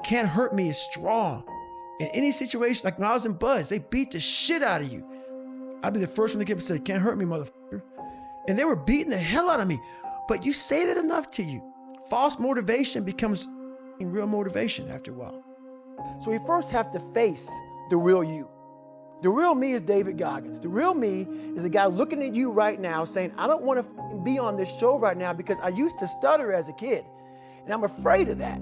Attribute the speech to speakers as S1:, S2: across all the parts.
S1: can't hurt me is strong. In any situation, like when I was in Buzz, they beat the shit out of you. I'd be the first one to get up and say, can't hurt me, motherfucker. And they were beating the hell out of me. But you say that enough to you. False motivation becomes real motivation after a while. So we first have to face the real you. The real me is David Goggins. The real me is the guy looking at you right now saying, I don't want to be on this show right now because I used to stutter as a kid. And I'm afraid of that.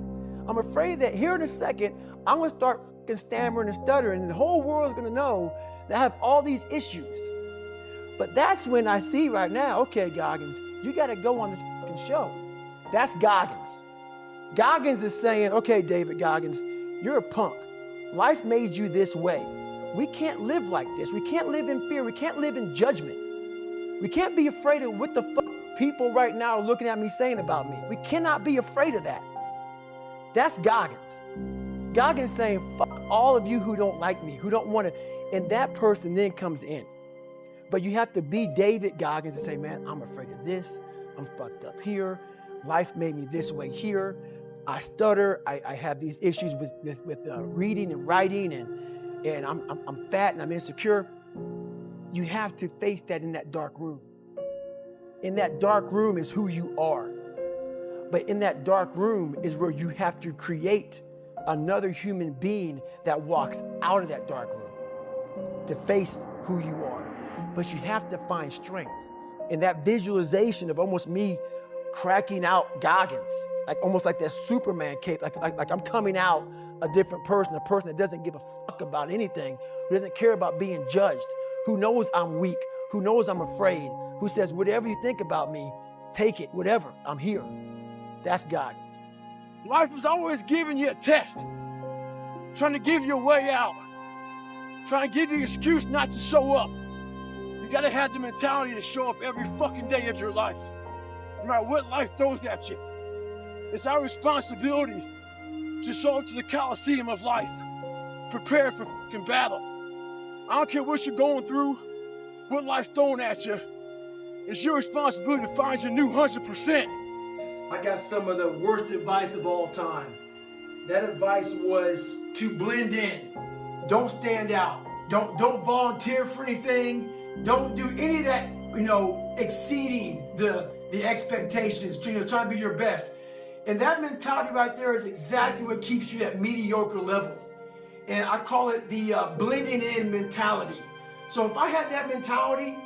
S1: I'm afraid that here in a second, I'm going to start stammering and stuttering, and the whole world is going to know that I have all these issues. But that's when I see right now, okay, Goggins, you got to go on this show. That's Goggins. Goggins is saying, okay, David Goggins, you're a punk. Life made you this way. We can't live like this. We can't live in fear. We can't live in judgment. We can't be afraid of what the fuck people right now are looking at me saying about me. We cannot be afraid of that. That's Goggins. Goggins saying, fuck all of you who don't like me, who don't want to, and that person then comes in. But you have to be David Goggins and say, man, I'm afraid of this. I'm fucked up here. Life made me this way here. I stutter. I have these issues with reading and writing, and I'm fat and I'm insecure. You have to face that in that dark room. In that dark room is who you are. But in that dark room is where you have to create another human being that walks out of that dark room to face who you are. But you have to find strength. In that visualization of almost me cracking out Goggins, like almost like that Superman cape, like I'm coming out a different person, a person that doesn't give a fuck about anything, who doesn't care about being judged, who knows I'm weak, who knows I'm afraid, who says, whatever you think about me, take it, whatever, I'm here. That's Goggins.
S2: Life is always giving you a test, trying to give you a way out, trying to give you an excuse not to show up. You gotta have the mentality to show up every fucking day of your life, no matter what life throws at you. It's our responsibility to show up to the Coliseum of life, prepared for fucking battle. I don't care what you're going through, what life's throwing at you. It's your responsibility to find your new 100%.
S1: I got some of the worst advice of all time. That advice was to blend in. Don't stand out. Don't volunteer for anything. Don't do any of that, exceeding the expectations, trying to be your best. And that mentality right there is exactly what keeps you at mediocre level. And I call it the blending in mentality. So if I had that mentality,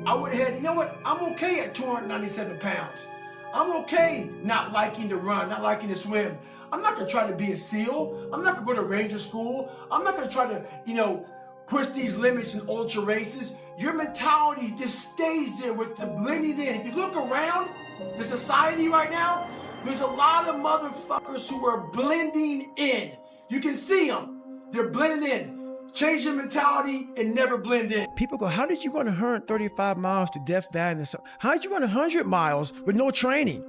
S1: I would have had, you know what, I'm okay at 297 pounds. I'm okay not liking to run, not liking to swim. I'm not gonna try to be a SEAL. I'm not gonna go to Ranger school. I'm not gonna try to, push these limits in ultra races. Your mentality just stays there with the blending in. If you look around the society right now, there's a lot of motherfuckers who are blending in. You can see them. They're blending in. Change your mentality and never blend in. People go, how did you run 135 miles to Death Valley? How did you run 100 miles with no training?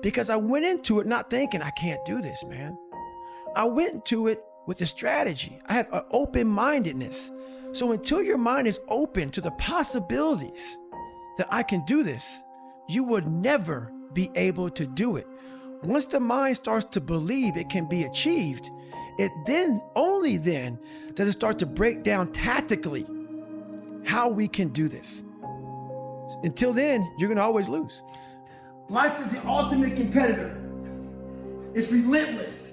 S1: Because I went into it not thinking, I can't do this, man. I went into it with a strategy. I had an open-mindedness. So until your mind is open to the possibilities that I can do this, you would never be able to do it. Once the mind starts to believe it can be achieved, it then, only then, does it start to break down tactically how we can do this. Until then, you're gonna always lose. Life is the ultimate competitor. It's relentless.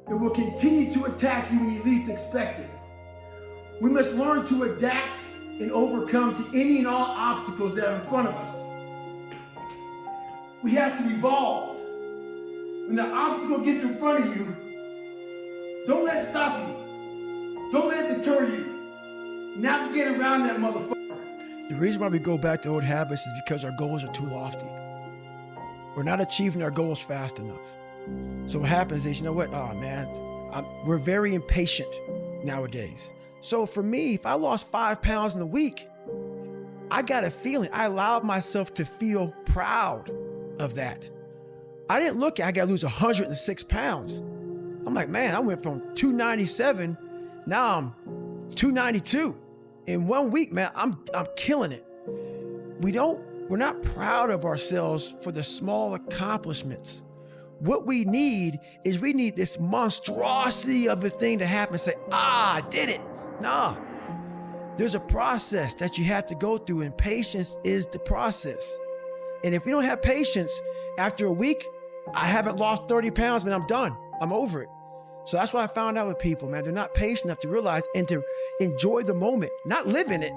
S1: It will continue to attack you when you least expect it. We must learn to adapt and overcome to any and all obstacles that are in front of us. We have to evolve. When the obstacle gets in front of you, don't let it stop you. Don't let it deter you. Navigate around that motherfucker. The reason why we go back to old habits is because our goals are too lofty. We're not achieving our goals fast enough. So what happens is, we're very impatient nowadays. So for me, if I lost 5 pounds in a week, I got a feeling, I allowed myself to feel proud of that. I didn't look at, I gotta lose 106 pounds. I'm like, man, I went from 297, now I'm 292. In 1 week, man, I'm killing it. We're not proud of ourselves for the small accomplishments. What we need is we need this monstrosity of a thing to happen. Say, I did it. Nah, there's a process that you have to go through, and patience is the process. And if we don't have patience, after a week, I haven't lost 30 pounds, man, I'm done. I'm over it. So that's what I found out with people, man. They're not patient enough to realize and to enjoy the moment, not live in it,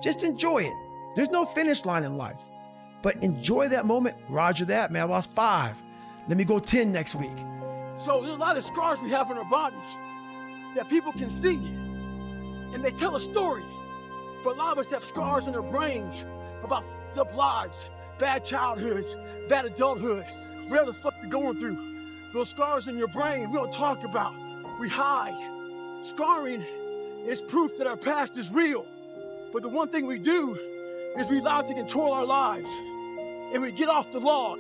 S1: just enjoy it. There's no finish line in life, but enjoy that moment. Roger that, man. I lost 5. Let me go 10 next week.
S2: So there's a lot of scars we have on our bodies that people can see, and they tell a story. But a lot of us have scars in our brains about f***ed up lives, bad childhoods, bad adulthood, whatever the fuck you're going through. Those scars in your brain we don't talk about, we hide. Scarring is proof that our past is real. But the one thing we do is we allow it to control our lives. And we get off the log.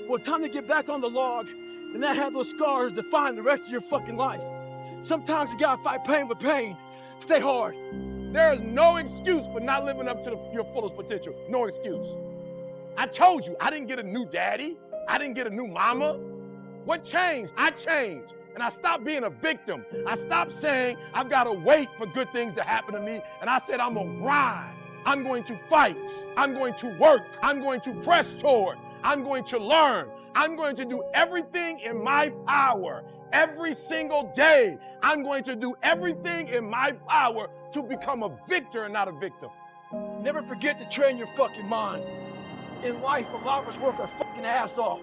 S2: Well, it's time to get back on the log and not have those scars define the rest of your fucking life. Sometimes you gotta fight pain with pain. Stay hard.
S3: There is no excuse for not living up to your fullest potential. No excuse. I told you, I didn't get a new daddy. I didn't get a new mama. What changed? I changed. And I stopped being a victim. I stopped saying I've got to wait for good things to happen to me. And I said, I'm going to grind. I'm going to fight. I'm going to work. I'm going to press toward. I'm going to learn. I'm going to do everything in my power. Every single day, I'm going to do everything in my power to become a victor and not a victim.
S2: Never forget to train your fucking mind. In life, a lot of us work our fucking ass off,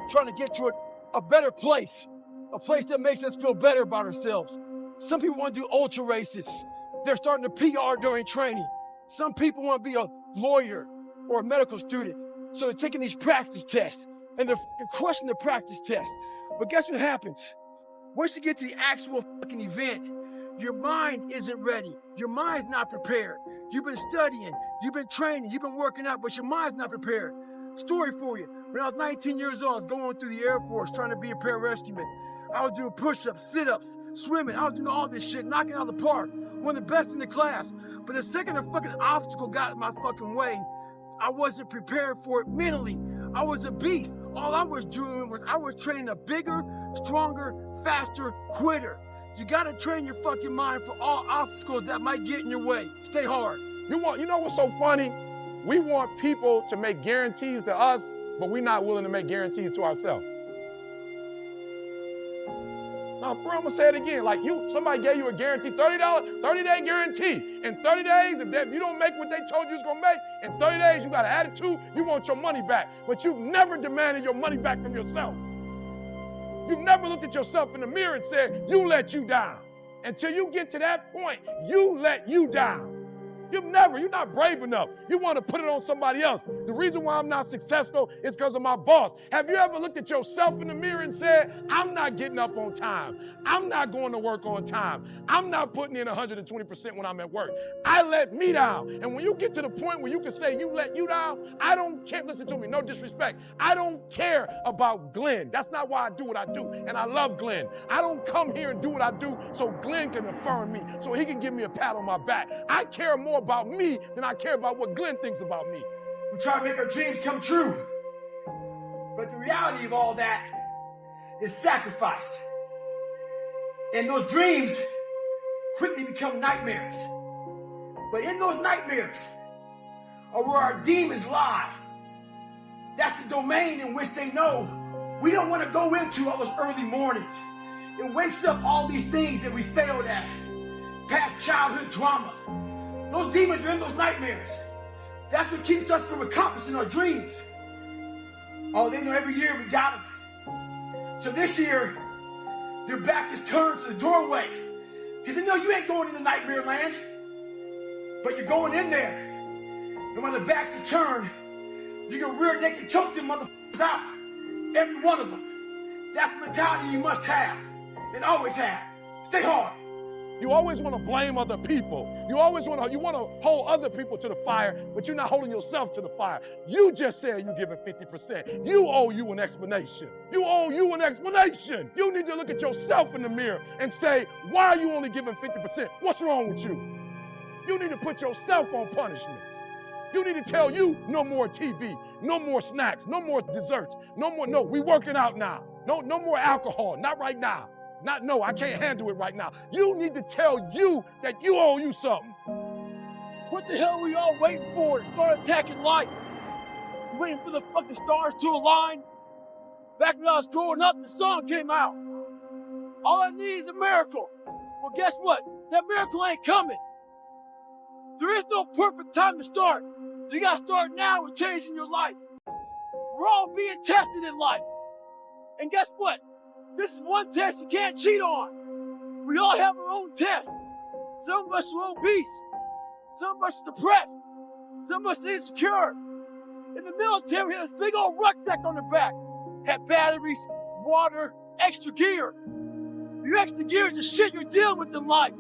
S2: trying to get to a better place, a place that makes us feel better about ourselves. Some people want to do ultra races. They're starting to PR during training. Some people want to be a lawyer or a medical student. So they're taking these practice tests and they're fucking crushing the practice tests. But guess what happens? Once you get to the actual fucking event, your mind isn't ready. Your mind's not prepared. You've been studying, you've been training, you've been working out, but your mind's not prepared. Story for you. When I was 19 years old, I was going through the Air Force trying to be a pararescueman. I was doing push-ups, sit-ups, swimming. I was doing all this shit, knocking out of the park. One of the best in the class. But the second a fucking obstacle got in my fucking way, I wasn't prepared for it mentally. I was a beast. All I was doing was I was training a bigger, stronger, faster quitter. You gotta train your fucking mind for all obstacles that might get in your way. Stay hard.
S3: You know what's so funny? We want people to make guarantees to us, but we're not willing to make guarantees to ourselves. Now, bro, I'm gonna say it again. Like somebody gave you a guarantee, $30, 30-day guarantee. In 30 days, if you don't make what they told you was gonna make, in 30 days you got an attitude, you want your money back. But you've never demanded your money back from yourself. You've never looked at yourself in the mirror and said, you let you down. Until you get to that point, you let you down. You're not brave enough. You want to put it on somebody else. The reason why I'm not successful is because of my boss. Have you ever looked at yourself in the mirror and said, I'm not getting up on time. I'm not going to work on time. I'm not putting in 120% when I'm at work. I let me down. And when you get to the point where you can say you let you down, I don't care. Listen to me, no disrespect. I don't care about Glenn. That's not why I do what I do. And I love Glenn. I don't come here and do what I do so Glenn can affirm me, so he can give me a pat on my back. I care more about me than I care about what Glenn thinks about me.
S2: We try to make our dreams come true. But the reality of all that is sacrifice. And those dreams quickly become nightmares. But in those nightmares are where our demons lie. That's the domain in which they know we don't want to go into all those early mornings. It wakes up all these things that we failed at. Past childhood trauma. Those demons are in those nightmares. That's what keeps us from accomplishing our dreams. Oh, they know every year we got them. So this year, their back is turned to the doorway. Because they know you ain't going into nightmare land. But you're going in there. And when the backs are turned, you're going to rear naked choke them motherfuckers out. Every one of them. That's the mentality you must have. And always have. Stay hard.
S3: You always want to blame other people. You want to hold other people to the fire, but you're not holding yourself to the fire. You just said you're giving 50%. You owe you an explanation. You owe you an explanation. You need to look at yourself in the mirror and say, why are you only giving 50%? What's wrong with you? You need to put yourself on punishment. You need to tell you no more TV, no more snacks, no more desserts, no, we working out now. No more alcohol. Not right now. No, I can't handle it right now. You need to tell you that you owe you something.
S2: What the hell are we all waiting for to start attacking life? Waiting for the fucking stars to align? Back when I was growing up, the song came out. All I need is a miracle. Well, guess what? That miracle ain't coming. There is no perfect time to start. You gotta start now with changing your life. We're all being tested in life. And guess what? This is one test you can't cheat on. We all have our own test. Some of us are obese. Some of us are depressed. Some of us are insecure. In the military, we had this big old rucksack on the back. Had batteries, water, extra gear. Your extra gear is the shit you're dealing with in life.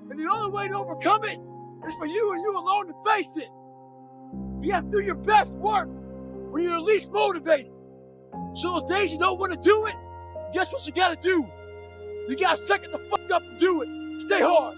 S2: And the only way to overcome it is for you and you alone to face it. You have to do your best work when you're least motivated. So those days you don't want to do it, guess what you gotta do? You gotta suck it the fuck up and do it. Stay hard.